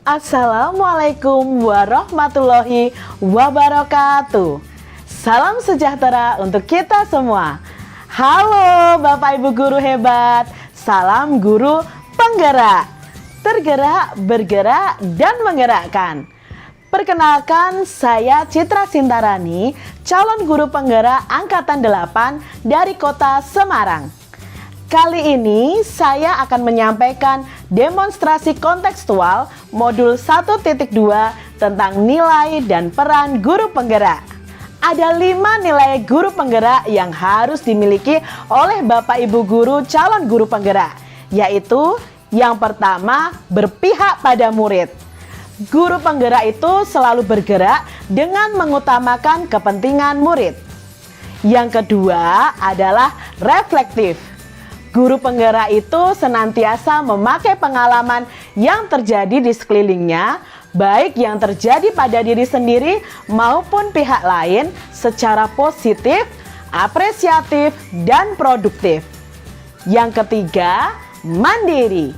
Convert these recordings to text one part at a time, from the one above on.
Assalamualaikum warahmatullahi wabarakatuh. Salam sejahtera untuk kita semua. Halo Bapak Ibu guru hebat. Salam guru penggerak. Tergerak, bergerak, dan menggerakkan. Perkenalkan, saya Citra Sintarani, calon guru penggerak Angkatan 8 dari Kota Semarang. Kali ini saya akan menyampaikan demonstrasi kontekstual modul 1.2 tentang nilai dan peran guru penggerak. Ada 5 nilai guru penggerak yang harus dimiliki oleh Bapak Ibu guru calon guru penggerak, yaitu yang pertama, berpihak pada murid. Guru penggerak itu selalu bergerak dengan mengutamakan kepentingan murid. Yang kedua adalah reflektif. Guru penggerak itu senantiasa memakai pengalaman yang terjadi di sekelilingnya, baik yang terjadi pada diri sendiri maupun pihak lain secara positif, apresiatif, dan produktif. Yang ketiga, mandiri.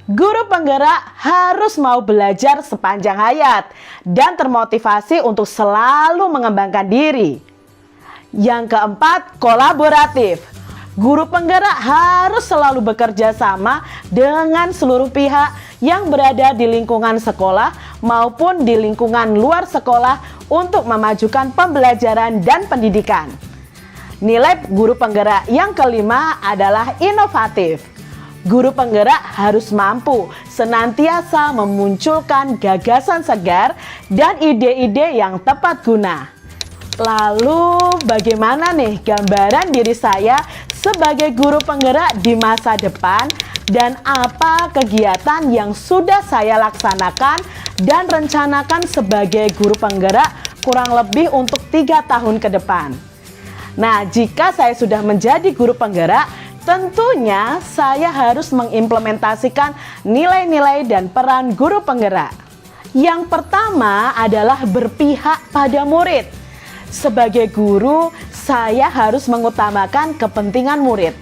Guru penggerak harus mau belajar sepanjang hayat dan termotivasi untuk selalu mengembangkan diri. Yang keempat, kolaboratif. Guru penggerak harus selalu bekerja sama dengan seluruh pihak yang berada di lingkungan sekolah maupun di lingkungan luar sekolah untuk memajukan pembelajaran dan pendidikan. Nilai guru penggerak yang kelima adalah inovatif. Guru penggerak harus mampu senantiasa memunculkan gagasan segar dan ide-ide yang tepat guna. Lalu bagaimana nih gambaran diri saya sebagai guru penggerak di masa depan dan apa kegiatan yang sudah saya laksanakan dan rencanakan sebagai guru penggerak kurang lebih untuk 3 tahun ke depan. Nah, jika saya sudah menjadi guru penggerak, tentunya saya harus mengimplementasikan nilai-nilai dan peran guru penggerak. Yang pertama adalah berpihak pada murid. Sebagai guru, saya harus mengutamakan kepentingan murid.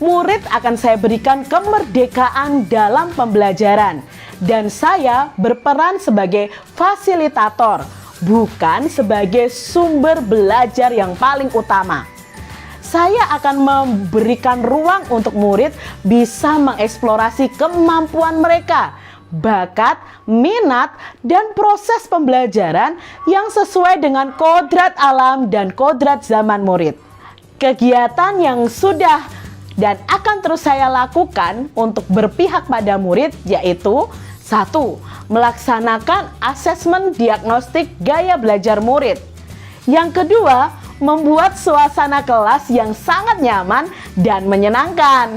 Murid akan saya berikan kemerdekaan dalam pembelajaran, dan saya berperan sebagai fasilitator, bukan sebagai sumber belajar yang paling utama. Saya akan memberikan ruang untuk murid bisa mengeksplorasi kemampuan mereka, bakat, minat, dan proses pembelajaran yang sesuai dengan kodrat alam dan kodrat zaman murid. Kegiatan yang sudah dan akan terus saya lakukan untuk berpihak pada murid yaitu 1. Melaksanakan asesmen diagnostik gaya belajar murid. Yang kedua, membuat suasana kelas yang sangat nyaman dan menyenangkan.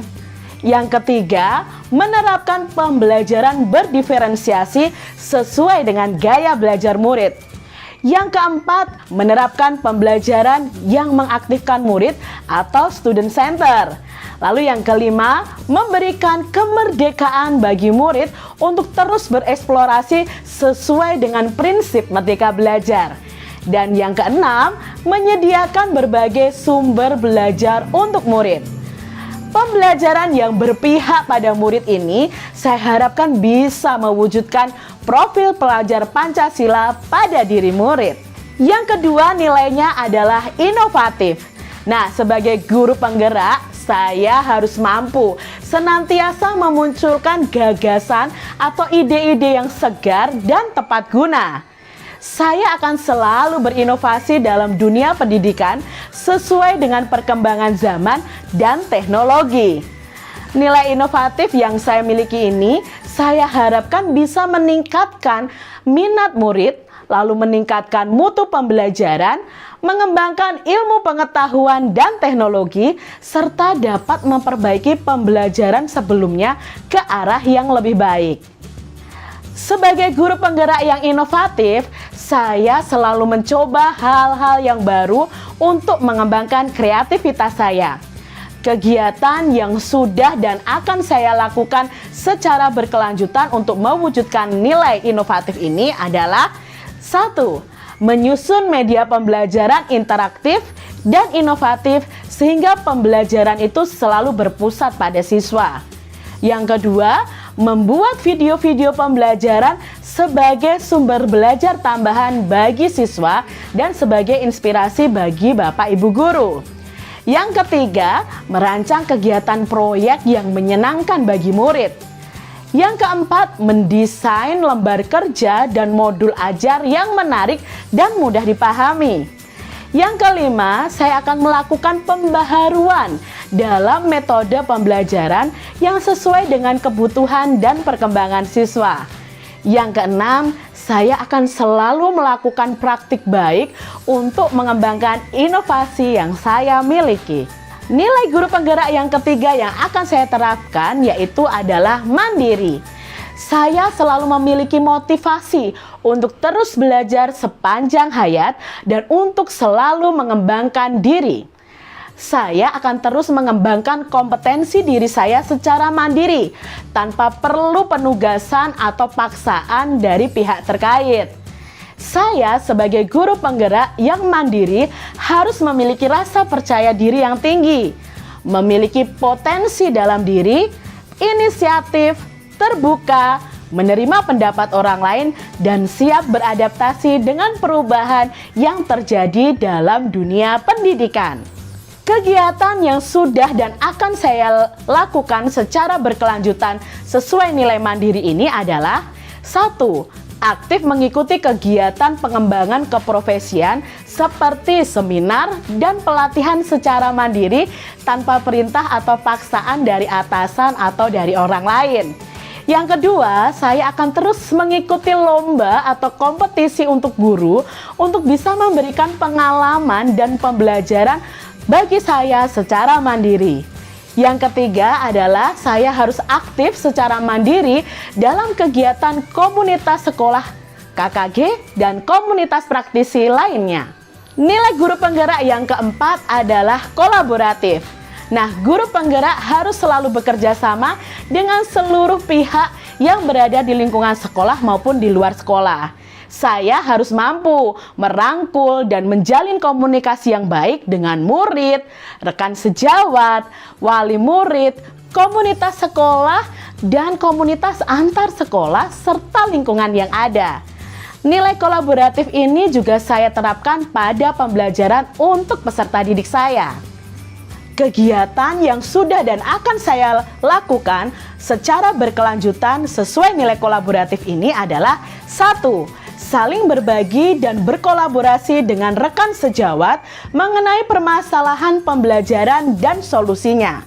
Yang ketiga, menerapkan pembelajaran berdiferensiasi sesuai dengan gaya belajar murid. Yang keempat, menerapkan pembelajaran yang mengaktifkan murid atau student center. Lalu yang kelima, memberikan kemerdekaan bagi murid untuk terus bereksplorasi sesuai dengan prinsip Merdeka Belajar. Dan yang keenam, menyediakan berbagai sumber belajar untuk murid. Pembelajaran yang berpihak pada murid ini saya harapkan bisa mewujudkan profil pelajar Pancasila pada diri murid. Yang kedua nilainya adalah inovatif. Nah, sebagai guru penggerak, saya harus mampu senantiasa memunculkan gagasan atau ide-ide yang segar dan tepat guna. Saya akan selalu berinovasi dalam dunia pendidikan sesuai dengan perkembangan zaman dan teknologi. Nilai inovatif yang saya miliki ini, saya harapkan bisa meningkatkan minat murid, lalu meningkatkan mutu pembelajaran, mengembangkan ilmu pengetahuan dan teknologi, serta dapat memperbaiki pembelajaran sebelumnya ke arah yang lebih baik. Sebagai guru penggerak yang inovatif, saya selalu mencoba hal-hal yang baru untuk mengembangkan kreativitas saya. Kegiatan yang sudah dan akan saya lakukan secara berkelanjutan untuk mewujudkan nilai inovatif ini adalah 1. Menyusun media pembelajaran interaktif dan inovatif sehingga pembelajaran itu selalu berpusat pada siswa. Yang kedua, membuat video-video pembelajaran sebagai sumber belajar tambahan bagi siswa dan sebagai inspirasi bagi Bapak Ibu guru. Yang ketiga, merancang kegiatan proyek yang menyenangkan bagi murid. Yang keempat, mendesain lembar kerja dan modul ajar yang menarik dan mudah dipahami. Yang kelima, saya akan melakukan pembaharuan dalam metode pembelajaran yang sesuai dengan kebutuhan dan perkembangan siswa. Yang keenam, saya akan selalu melakukan praktik baik untuk mengembangkan inovasi yang saya miliki. Nilai guru penggerak yang ketiga yang akan saya terapkan yaitu adalah mandiri. Saya selalu memiliki motivasi untuk terus belajar sepanjang hayat dan untuk selalu mengembangkan diri. Saya akan terus mengembangkan kompetensi diri saya secara mandiri tanpa perlu penugasan atau paksaan dari pihak terkait. Saya sebagai guru penggerak yang mandiri harus memiliki rasa percaya diri yang tinggi, memiliki potensi dalam diri, inisiatif, terbuka, menerima pendapat orang lain, dan siap beradaptasi dengan perubahan yang terjadi dalam dunia pendidikan. Kegiatan yang sudah dan akan saya lakukan secara berkelanjutan sesuai nilai mandiri ini adalah 1. Aktif mengikuti kegiatan pengembangan keprofesian seperti seminar dan pelatihan secara mandiri tanpa perintah atau paksaan dari atasan atau dari orang lain. Yang kedua, saya akan terus mengikuti lomba atau kompetisi untuk guru untuk bisa memberikan pengalaman dan pembelajaran bagi saya secara mandiri. Yang ketiga adalah saya harus aktif secara mandiri dalam kegiatan komunitas sekolah KKG dan komunitas praktisi lainnya. Nilai guru penggerak yang keempat adalah kolaboratif. Nah, guru penggerak harus selalu bekerja sama dengan seluruh pihak yang berada di lingkungan sekolah maupun di luar sekolah. Saya harus mampu merangkul dan menjalin komunikasi yang baik dengan murid, rekan sejawat, wali murid, komunitas sekolah, dan komunitas antar sekolah serta lingkungan yang ada. Nilai kolaboratif ini juga saya terapkan pada pembelajaran untuk peserta didik saya. Kegiatan yang sudah dan akan saya lakukan secara berkelanjutan sesuai nilai kolaboratif ini adalah 1. Saling berbagi dan berkolaborasi dengan rekan sejawat mengenai permasalahan pembelajaran dan solusinya.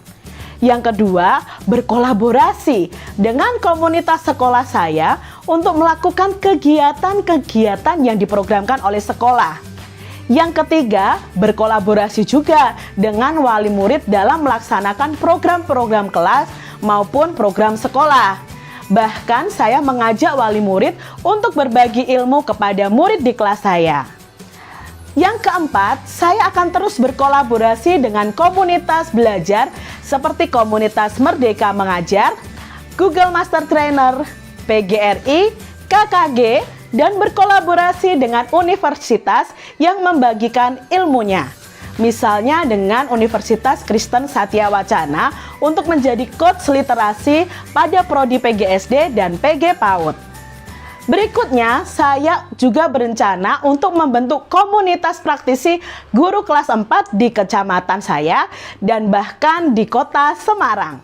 Yang kedua, berkolaborasi dengan komunitas sekolah saya untuk melakukan kegiatan-kegiatan yang diprogramkan oleh sekolah. Yang ketiga, berkolaborasi juga dengan wali murid dalam melaksanakan program-program kelas maupun program sekolah. Bahkan saya mengajak wali murid untuk berbagi ilmu kepada murid di kelas saya. Yang keempat, saya akan terus berkolaborasi dengan komunitas belajar seperti komunitas Merdeka Mengajar, Google Master Trainer, PGRI, KKG, dan berkolaborasi dengan universitas yang membagikan ilmunya. Misalnya dengan Universitas Kristen Satya Wacana untuk menjadi coach literasi pada prodi PGSD dan PG PAUD. Berikutnya, saya juga berencana untuk membentuk komunitas praktisi guru kelas 4 di kecamatan saya dan bahkan di kota Semarang.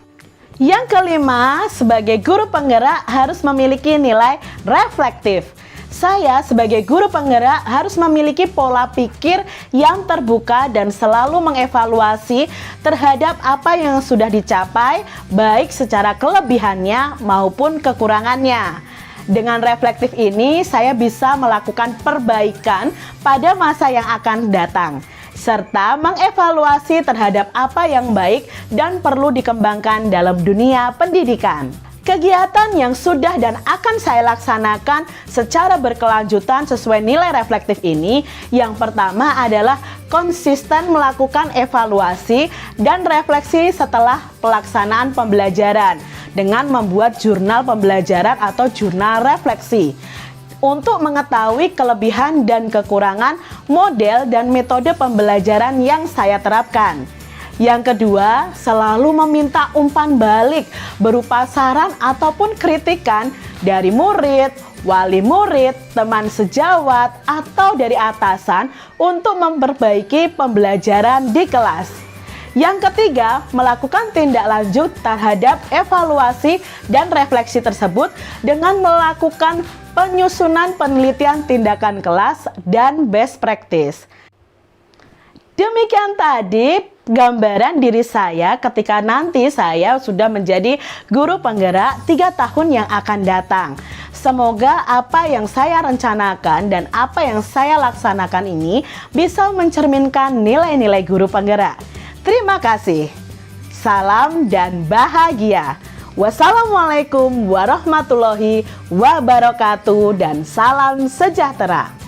Yang kelima, sebagai guru penggerak harus memiliki nilai reflektif. Saya sebagai guru penggerak harus memiliki pola pikir yang terbuka dan selalu mengevaluasi terhadap apa yang sudah dicapai, baik secara kelebihannya maupun kekurangannya. Dengan reflektif ini, saya bisa melakukan perbaikan pada masa yang akan datang, serta mengevaluasi terhadap apa yang baik dan perlu dikembangkan dalam dunia pendidikan. Kegiatan yang sudah dan akan saya laksanakan secara berkelanjutan sesuai nilai reflektif ini, yang pertama adalah konsisten melakukan evaluasi dan refleksi setelah pelaksanaan pembelajaran dengan membuat jurnal pembelajaran atau jurnal refleksi untuk mengetahui kelebihan dan kekurangan model dan metode pembelajaran yang saya terapkan. Yang kedua, selalu meminta umpan balik berupa saran ataupun kritikan dari murid, wali murid, teman sejawat, atau dari atasan untuk memperbaiki pembelajaran di kelas. Yang ketiga, melakukan tindak lanjut terhadap evaluasi dan refleksi tersebut dengan melakukan penyusunan penelitian tindakan kelas dan best practice. Demikian tadi gambaran diri saya ketika nanti saya sudah menjadi guru penggerak 3 tahun yang akan datang. Semoga apa yang saya rencanakan dan apa yang saya laksanakan ini bisa mencerminkan nilai-nilai guru penggerak. Terima kasih. Salam dan bahagia. Wassalamualaikum warahmatullahi wabarakatuh dan salam sejahtera.